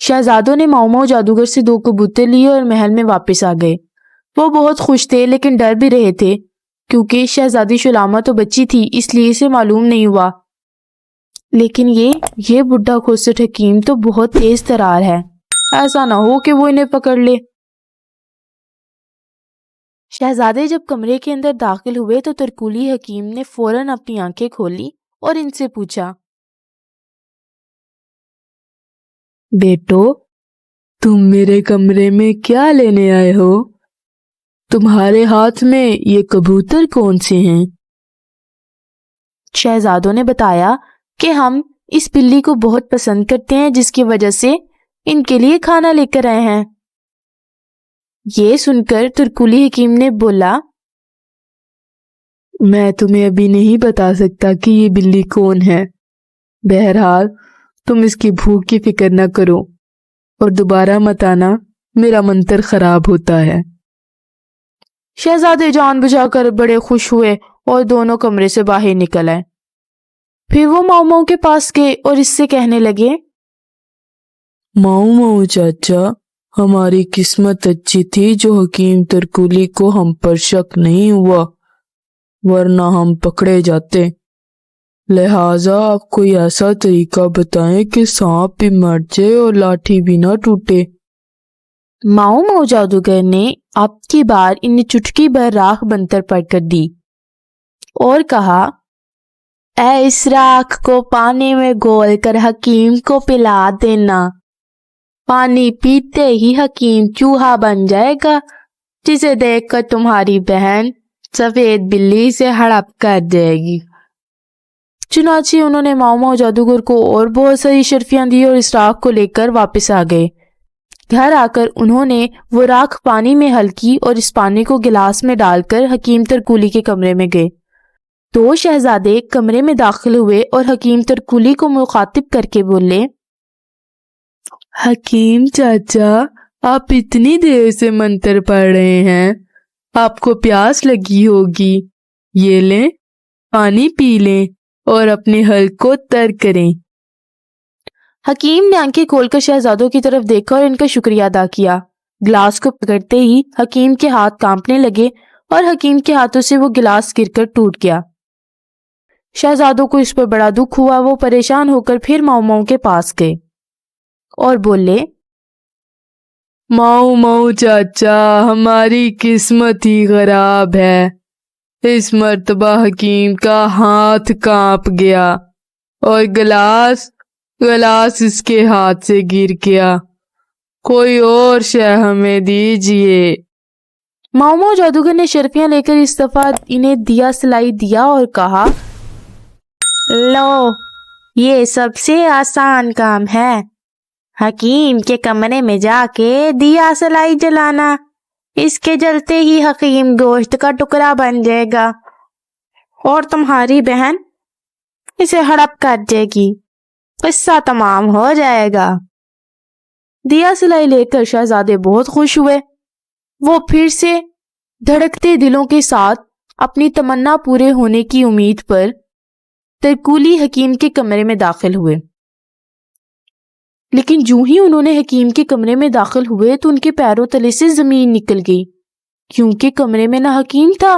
شہزادوں نے ماؤ ماؤ جادوگر سے 2 کبوتر لیے اور محل میں واپس آ گئے۔ وہ بہت خوش تھے لیکن ڈر بھی رہے تھے کیونکہ شہزادی شلامہ تو بچی تھی، اس لیے اسے معلوم نہیں ہوا۔ لیکن یہ بڈھا کھوسٹ حکیم تو بہت تیز ترار ہے، ایسا نہ ہو کہ وہ انہیں پکڑ لے۔ شہزادے جب کمرے کے اندر داخل ہوئے تو ترکولی حکیم نے فوراً اپنی آنکھیں کھولی اور ان سے پوچھا، بیٹو، تم میرے کمرے میں کیا لینے آئے ہو؟ تمہارے ہاتھ میں یہ کبوتر کون سے ہیں؟ شہزادوں نے بتایا کہ ہم اس بلی کو بہت پسند کرتے ہیں جس کی وجہ سے ان کے لیے کھانا لے کر آئے ہیں۔ یہ سن کر ترکولی حکیم نے بولا، میں تمہیں ابھی نہیں بتا سکتا کہ یہ بلی کون ہے، بہرحال تم اس کی بھوک کی فکر نہ کرو اور دوبارہ مت آنا، میرا منتر خراب ہوتا ہے۔ شہزادے جان بچا کر بڑے خوش ہوئے اور دونوں کمرے سے باہر نکل آئے۔ پھر وہ ماؤ ماؤ کے پاس گئے اور اس سے کہنے لگے، ماؤ ماؤ چاچا، ہماری قسمت اچھی تھی جو حکیم ترکولی کو ہم پر شک نہیں ہوا، ورنہ ہم پکڑے جاتے۔ لہٰذا آپ کوئی ایسا طریقہ بتائیں کہ سانپ بھی مر جائے اور لاٹھی بھی نہ ٹوٹے۔ ماؤ ماؤ جادوگر نے اب کی بار انہیں چٹکی بھر راکھ بنتر پڑھ کر دی اور کہا، اے اس راکھ کو پانی میں گھول کر حکیم کو پلا دینا، پانی پیتے ہی حکیم چوہا بن جائے گا جسے دیکھ کر تمہاری بہن سفید بلی سے ہڑپ کر جائے گی۔ چنانچہ انہوں نے ماؤ ماؤ جادوگر کو اور بہت ساری شرفیاں دی اور اس راکھ کو لے کر واپس آ گئے۔ گھر آ کر انہوں نے وہ راکھ پانی میں حل کی اور اس پانی کو گلاس میں ڈال کر حکیم ترکولی کے کمرے میں گئے۔ 2 شہزادے کمرے میں داخل ہوئے اور حکیم ترکولی کو مخاطب کر کے بولے، حکیم چاچا، آپ اتنی دیر سے منتر پڑھ رہے ہیں، آپ کو پیاس لگی ہوگی، یہ لیں، پانی پی لیں اور اپنے حلق کو تر کریں۔ حکیم نے آنکھیں کھول کر شہزادوں کی طرف دیکھا اور ان کا شکریہ ادا کیا۔ گلاس کو پکڑتے ہی حکیم کے ہاتھ کانپنے لگے اور حکیم کے ہاتھوں سے وہ گلاس گر کر ٹوٹ گیا۔ شہزادوں کو اس پر بڑا دکھ ہوا، وہ پریشان ہو کر پھر ماؤ ماؤ کے پاس گئے اور بولے، ماؤ ماؤ چاچا، ہماری قسمت ہی خراب ہے، اس مرتبہ حکیم کا ہاتھ کانپ گیا اور گلاس اس کے ہاتھ سے گر گیا، کوئی اور شے ہمیں دیجیے۔ ماؤ ماؤ جادوگر نے شرفیاں لے کر اس دفعہ انہیں دیا سلائی دیا اور کہا، لو، یہ سب سے آسان کام ہے، حکیم کے کمرے میں جا کے دیا سلائی جلانا، اس کے جلتے ہی حکیم گوشت کا ٹکڑا بن جائے گا اور تمہاری بہن اسے ہڑپ کر جائے گی، قصہ تمام ہو جائے گا۔ دیا سلائی لے کر شہزادے بہت خوش ہوئے۔ وہ پھر سے دھڑکتے دلوں کے ساتھ اپنی تمنا پورے ہونے کی امید پر ترکولی حکیم کے کمرے میں داخل ہوئے۔ لیکن جو ہی انہوں نے حکیم کے کمرے میں داخل ہوئے تو ان کے پیروں تلے سے زمین نکل گئی، کیونکہ کمرے میں نہ حکیم تھا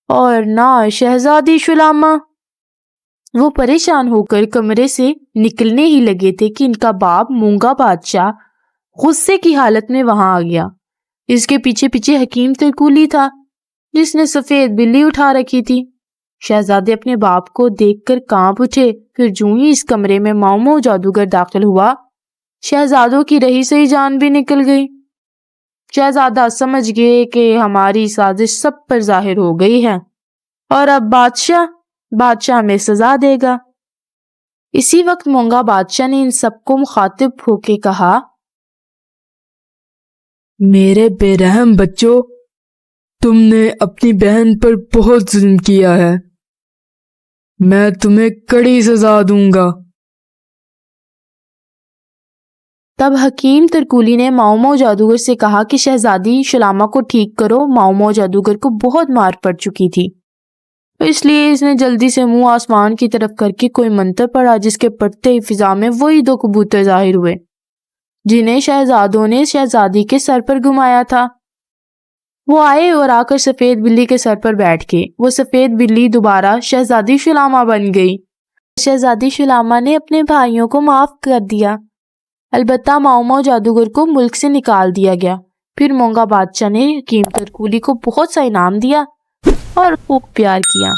اور نہ شہزادی شلامہ۔ وہ پریشان ہو کر کمرے سے نکلنے ہی لگے تھے کہ ان کا باپ مونگا بادشاہ غصے کی حالت میں وہاں آ گیا۔ اس کے پیچھے پیچھے حکیم ترکولی تھا جس نے سفید بلی اٹھا رکھی تھی۔ شہزادے اپنے باپ کو دیکھ کر کانپ اٹھے۔ پھر جو ہی اس کمرے میں ماؤ ماؤ جادوگر داخل ہوا، شہزادوں کی رہی سہی جان بھی نکل گئی۔ شہزادہ سمجھ گئے کہ ہماری سازش سب پر ظاہر ہو گئی ہے اور اب بادشاہ میں سزا دے گا۔ اسی وقت مونگا بادشاہ نے ان سب کو مخاطب ہو کے کہا، میرے بے رحم بچوں، تم نے اپنی بہن پر بہت ظلم کیا ہے، میں تمہیں کڑی سزا دوں گا۔ تب حکیم ترکولی نے ماؤ ماؤ جادوگر سے کہا کہ شہزادی شلامہ کو ٹھیک کرو۔ ماؤ ماؤ جادوگر کو بہت مار پڑ چکی تھی، اس لیے اس نے جلدی سے منہ آسمان کی طرف کر کے کوئی منتر پڑھا، جس کے پڑھتے ہی فضا میں وہی 2 کبوتر ظاہر ہوئے۔ جنہیں شہزادوں نے شہزادی کے سر پر گھمایا تھا۔ وہ آئے اور آ کر سفید بلی کے سر پر بیٹھ گئے۔ وہ سفید بلی دوبارہ شہزادی شلامہ بن گئی۔ شہزادی شلامہ نے اپنے بھائیوں کو معاف کر دیا، البتہ ماؤ جادوگر کو ملک سے نکال دیا گیا۔ پھر مونگا بادشاہ نے حکیم ترکولی کو بہت سا انعام دیا اور خوب پیار کیا۔